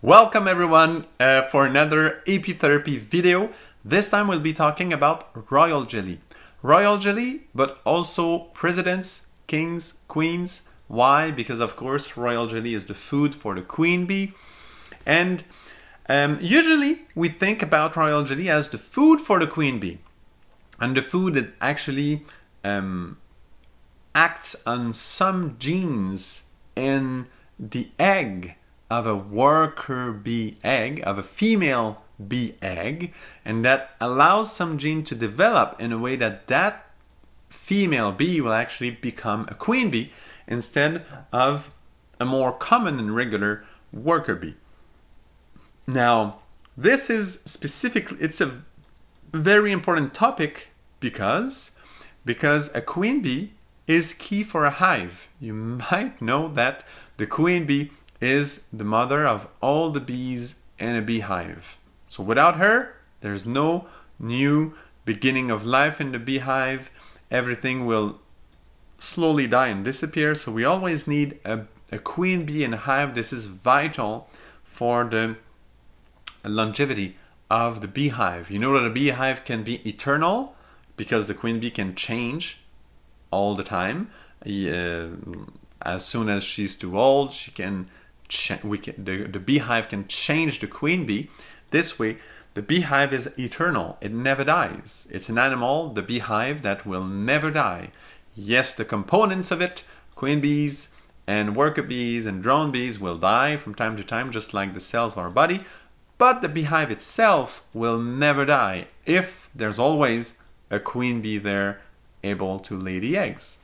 Welcome everyone for another Apitherapy video. This time we'll be talking about royal jelly. Royal jelly, but also presidents, kings, queens. Why? Because of course royal jelly is the food for the queen bee. And usually we think about royal jelly as the food for the queen bee. And the food that actually acts on some genes in the egg of a worker bee egg, of a female bee egg, and that allows some gene to develop in a way that that female bee will actually become a queen bee instead of a more common and regular worker bee. Now, this is specifically, it's a very important topic because a queen bee is key for a hive. You might know that the queen bee is the mother of all the bees in a beehive. So without her, there's no new beginning of life in the beehive. Everything will slowly die and disappear. So we always need a queen bee in a hive. This is vital for the longevity of the beehive. You know that a beehive can be eternal because the queen bee can change all the time. As soon as she's too old, she can the beehive can change the queen bee. This way, the beehive is eternal. It never dies. It's an animal, the beehive, that will never die. Yes, the components of it, queen bees and worker bees and drone bees, will die from time to time, just like the cells of our body. But the beehive itself will never die if there's always a queen bee there able to lay the eggs.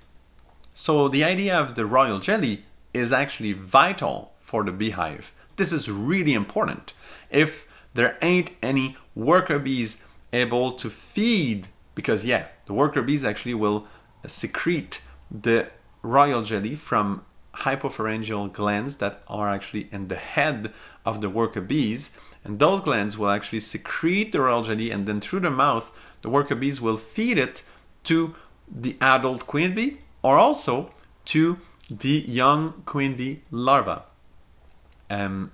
So the idea of the royal jelly is actually vital for the beehive. This is really important. If there ain't any worker bees able to feed, because the worker bees actually will secrete the royal jelly from hypopharyngeal glands that are actually in the head of the worker bees, and those glands will actually secrete the royal jelly, and then through the mouth the worker bees will feed it to the adult queen bee or also to the young queen bee larva.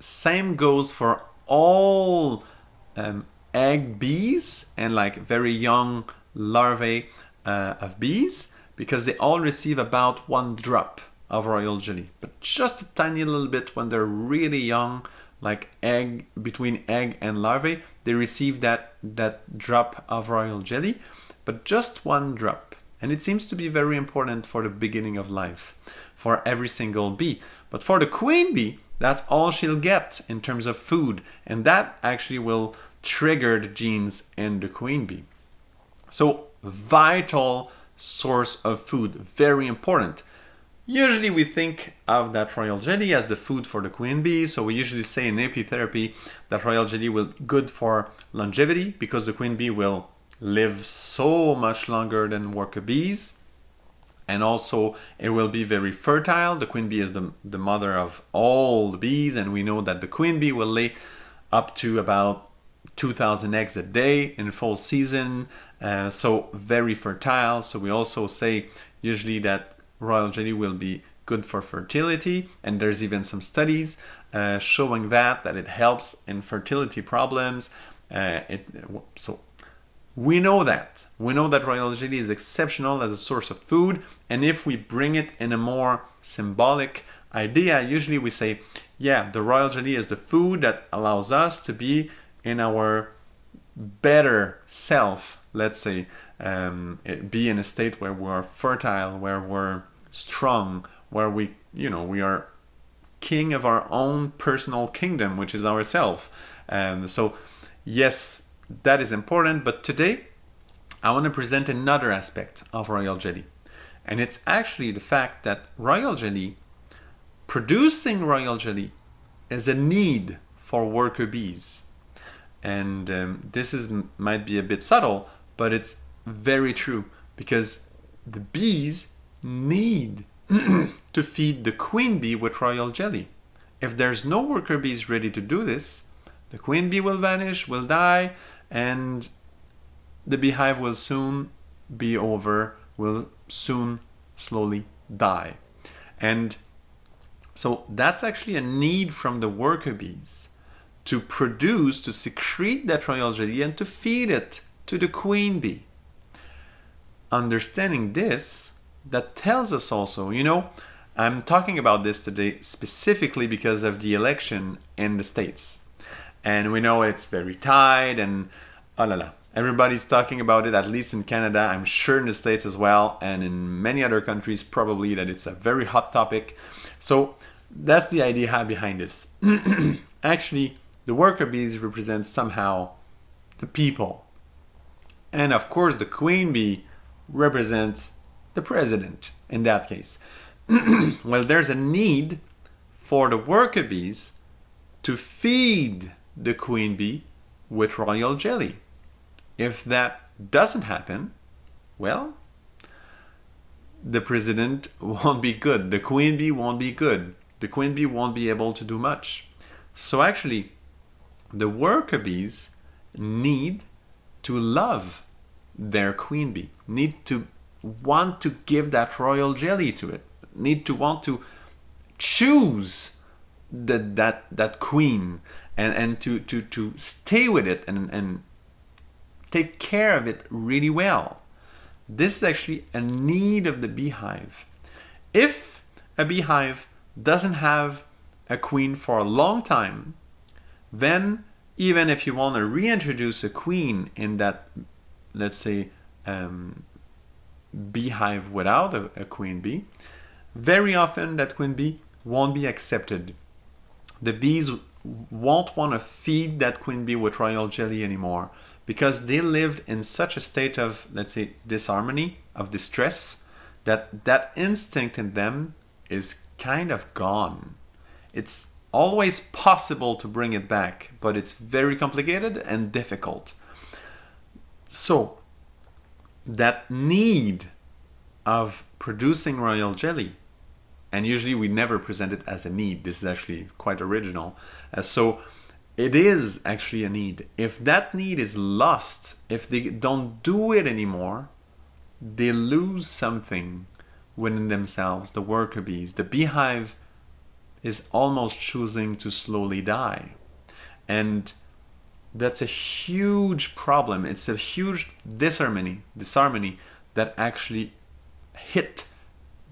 Same goes for all egg bees and like very young larvae of bees, because they all receive about 1 drop of royal jelly, but just a tiny little bit when they're really young, like between egg and larvae, they receive that drop of royal jelly, but just 1 drop. And it seems to be very important for the beginning of life for every single bee. But for the queen bee, that's all she'll get in terms of food, and that actually will trigger the genes in the queen bee. So vital source of food, very important. Usually we think of that royal jelly as the food for the queen bee, so we usually say in apitherapy that royal jelly will be good for longevity because the queen bee will live so much longer than worker bees. And also it will be very fertile. The queen bee is the mother of all the bees, and we know that the queen bee will lay up to about 2,000 eggs a day in full season, so very fertile. So we also say usually that royal jelly will be good for fertility, and there's even some studies showing that it helps in fertility problems. So we know that royal jelly is exceptional as a source of food, and if we bring it in a more symbolic idea, usually we say, the royal jelly is the food that allows us to be in our better self, let's say, be in a state where we're fertile, where we're strong, where we are king of our own personal kingdom, which is ourself. So yes, that is important, but today I want to present another aspect of royal jelly, and it's actually the fact that producing royal jelly is a need for worker bees. And this might be a bit subtle, but it's very true, because the bees need to feed the queen bee with royal jelly. If there's no worker bees ready to do this, the queen bee will vanish, will die, and the beehive will soon be over, will soon slowly die. And so that's actually a need from the worker bees. to produce, to secrete that royal jelly and to feed it to the queen bee. Understanding this, that tells us also, you know, I'm talking about this today specifically because of the election in the States. And we know it's very tight and oh la la. Everybody's talking about it, at least in Canada. I'm sure in the States as well, and in many other countries probably, that it's a very hot topic. So that's the idea behind this. Actually, the worker bees represent somehow the people. And of course, the queen bee represents the president in that case. Well, there's a need for the worker bees to feed the queen bee with royal jelly. If that doesn't happen, well, the president won't be good. The queen bee won't be good. The queen bee won't be able to do much. So actually, the worker bees need to love their queen bee, need to want to give that royal jelly to it, need to want to choose that queen and to stay with it and take care of it really well. This is actually a need of the beehive. If a beehive doesn't have a queen for a long time, then even if you want to reintroduce a queen in that, let's say, beehive without a queen bee, very often that queen bee won't be accepted. The bees won't want to feed that queen bee with royal jelly anymore because they lived in such a state of, let's say, disharmony, of distress, that instinct in them is kind of gone. It's always possible to bring it back, but it's very complicated and difficult. So that need of producing royal jelly, and usually we never present it as a need. This is actually quite original. So it is actually a need. If that need is lost, if they don't do it anymore, they lose something within themselves, the worker bees. The beehive is almost choosing to slowly die. And that's a huge problem. It's a huge disharmony that actually hit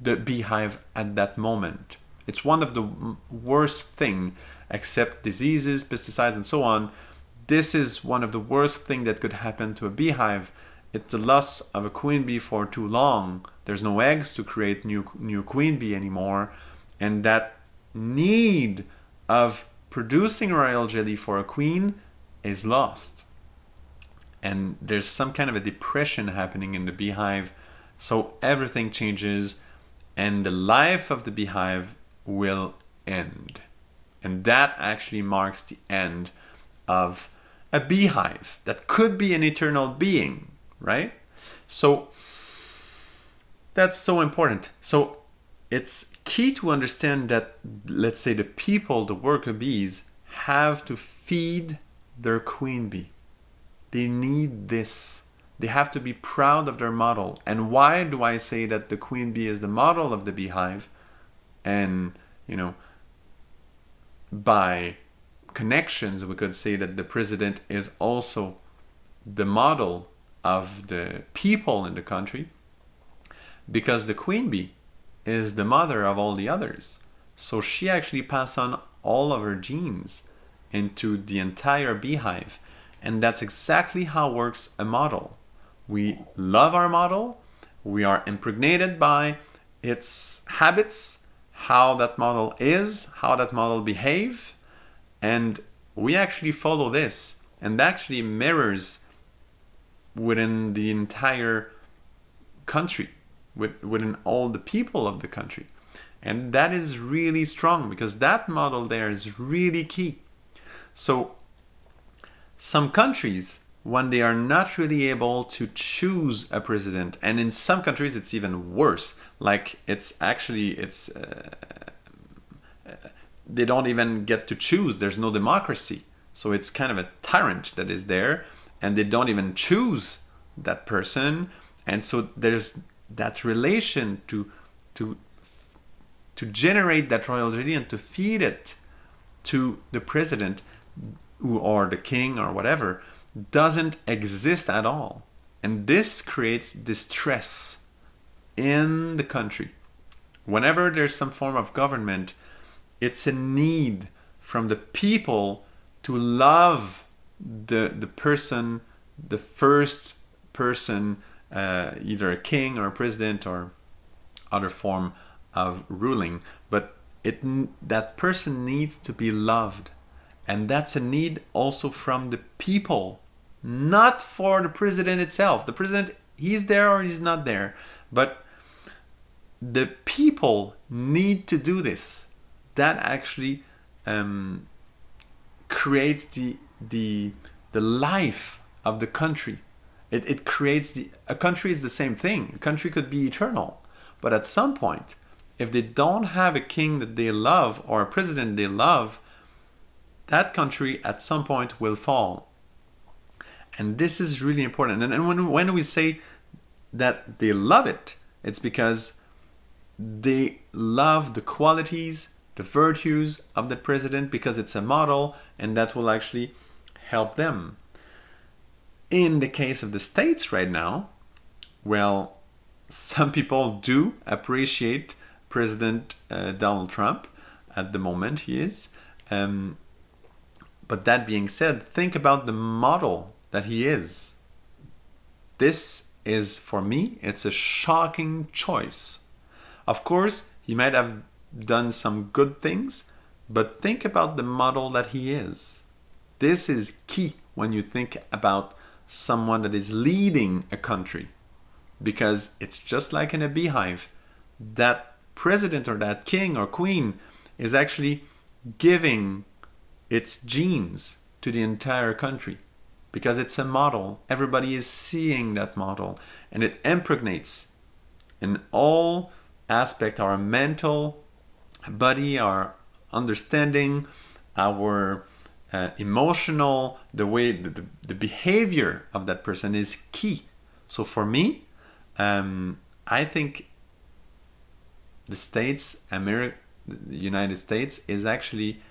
the beehive at that moment. It's one of the worst things, except diseases, pesticides, and so on. This is one of the worst things that could happen to a beehive. It's the loss of a queen bee for too long. There's no eggs to create new queen bee anymore. And that need of producing royal jelly for a queen is lost. And there's some kind of a depression happening in the beehive. So everything changes and the life of the beehive will end. And that actually marks the end of a beehive that could be an eternal being, right? So that's so important. So it's key to understand that, let's say, the people, the worker bees, have to feed their queen bee. They need this. They have to be proud of their model. And why do I say that the queen bee is the model of the beehive? And, you know, by connections, we could say that the president is also the model of the people in the country, because the queen bee is the mother of all the others. So she actually passes on all of her genes into the entire beehive. And that's exactly how works a model. We love our model. We are impregnated by its habits, how that model is, how that model behaves, and we actually follow this, and that actually mirrors within the entire country, within all the people of the country. And that is really strong because that model there is really key. So some countries, when they are not really able to choose a president, and in some countries it's even worse, like they don't even get to choose. There's no democracy. So it's kind of a tyrant that is there, and they don't even choose that person. And so there's that relation to generate that royal jelly and to feed it to the president. or the king or whatever doesn't exist at all. And this creates distress in the country. Whenever there's some form of government, it's a need from the people to love the person, the first person, either a king or a president or other form of ruling, but that person needs to be loved. And that's a need also from the people, not for the president itself. The president, he's there or he's not there, but the people need to do this. That actually creates the life of the country. It creates a country is the same thing. A country could be eternal, but at some point, if they don't have a king that they love or a president they love, that country at some point will fall. And this is really important. And when we say that they love it, it's because they love the qualities, the virtues of the president, because it's a model and that will actually help them. In the case of the States right now, well, some people do appreciate President Donald Trump at the moment he is. But that being said, think about the model that he is. This is, for me, it's a shocking choice. Of course, he might have done some good things, but think about the model that he is. This is key when you think about someone that is leading a country, because it's just like in a beehive. That president or that king or queen is actually giving its genes to the entire country, because it's a model. Everybody is seeing that model, and it impregnates in all aspects our mental body, our understanding, our emotional, the way the behavior of that person is key. So for me, I think the United States is actually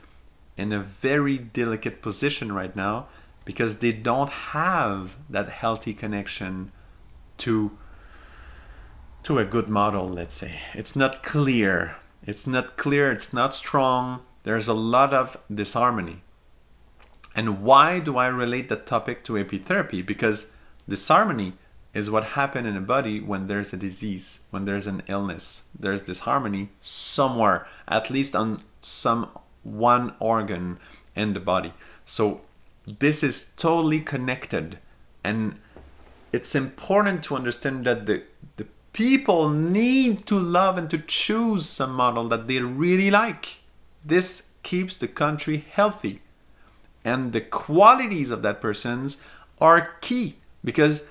in a very delicate position right now, because they don't have that healthy connection to a good model, let's say. It's not clear. It's not clear. It's not strong. There's a lot of disharmony. And why do I relate that topic to apitherapy? Because disharmony is what happens in a body when there's a disease, when there's an illness. There's disharmony somewhere, at least on one organ in the body. So this is totally connected, and it's important to understand that the people need to love and to choose some model that they really like. This keeps the country healthy, and the qualities of that person's are key, because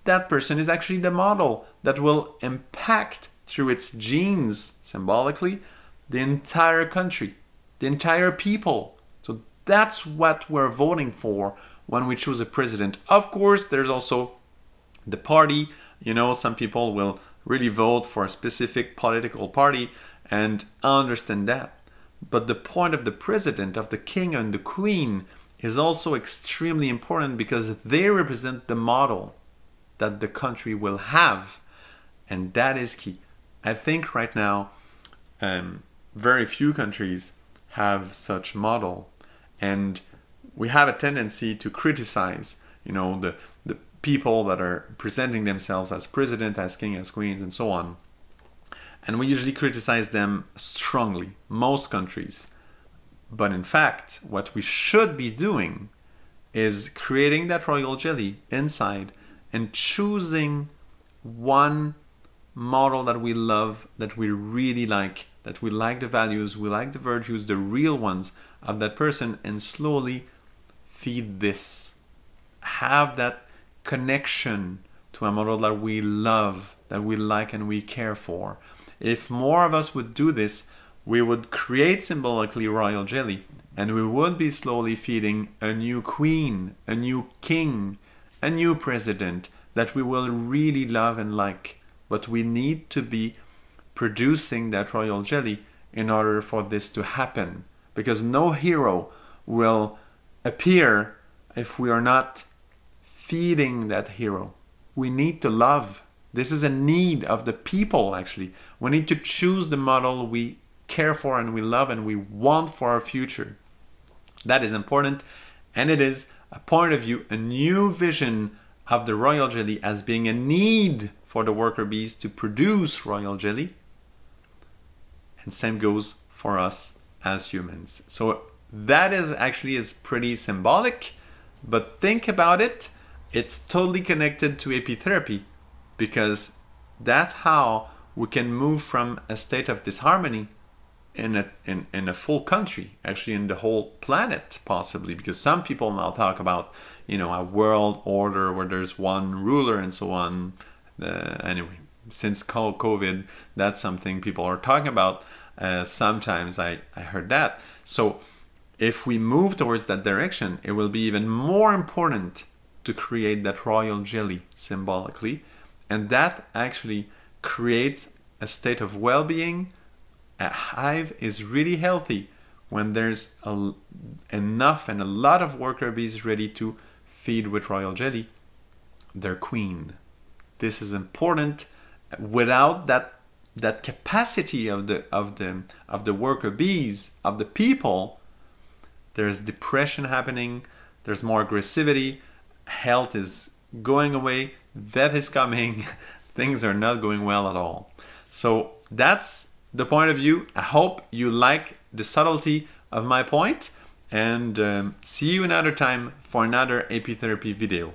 that person is actually the model that will impact through its genes, symbolically, the entire country, the entire people. So that's what we're voting for when we choose a president. Of course, there's also the party. You know, some people will really vote for a specific political party, and I understand that. But the point of the president, of the king and the queen, is also extremely important, because they represent the model that the country will have. And that is key. I think right now, very few countries have such model, and we have a tendency to criticize, you know, the people that are presenting themselves as president, as king, as queens, and so on. And we usually criticize them strongly, most countries. But in fact, what we should be doing is creating that royal jelly inside and choosing one model that we love, that we really like, that we like the values, we like the virtues, the real ones of that person, and slowly feed this. Have that connection to a model that we love, that we like and we care for. If more of us would do this, we would create symbolically royal jelly, and we would be slowly feeding a new queen, a new king, a new president that we will really love and like. But we need to be producing that royal jelly in order for this to happen, because no hero will appear if we are not feeding that hero. We need to love. This is a need of the people, actually. We need to choose the model we care for and we love and we want for our future. That is important, and it is a point of view, a new vision of the royal jelly as being a need for the worker bees to produce royal jelly. And same goes for us as humans. So that is pretty symbolic, but think about it. It's totally connected to apitherapy, because that's how we can move from a state of disharmony in a full country, actually in the whole planet possibly, because some people now talk about, you know, a world order where there's one ruler and so on. Anyway, since COVID, that's something people are talking about. Sometimes I heard that. So if we move towards that direction, it will be even more important to create that royal jelly symbolically, and that actually creates a state of well-being. A hive is really healthy when there's enough and a lot of worker bees ready to feed with royal jelly their queen. This is important. Without that capacity of the worker bees, of the people, there's depression happening, there's more aggressivity, health is going away, death is coming, things are not going well at all. So that's the point of view. I hope you like the subtlety of my point, and see you another time for another apitherapy video.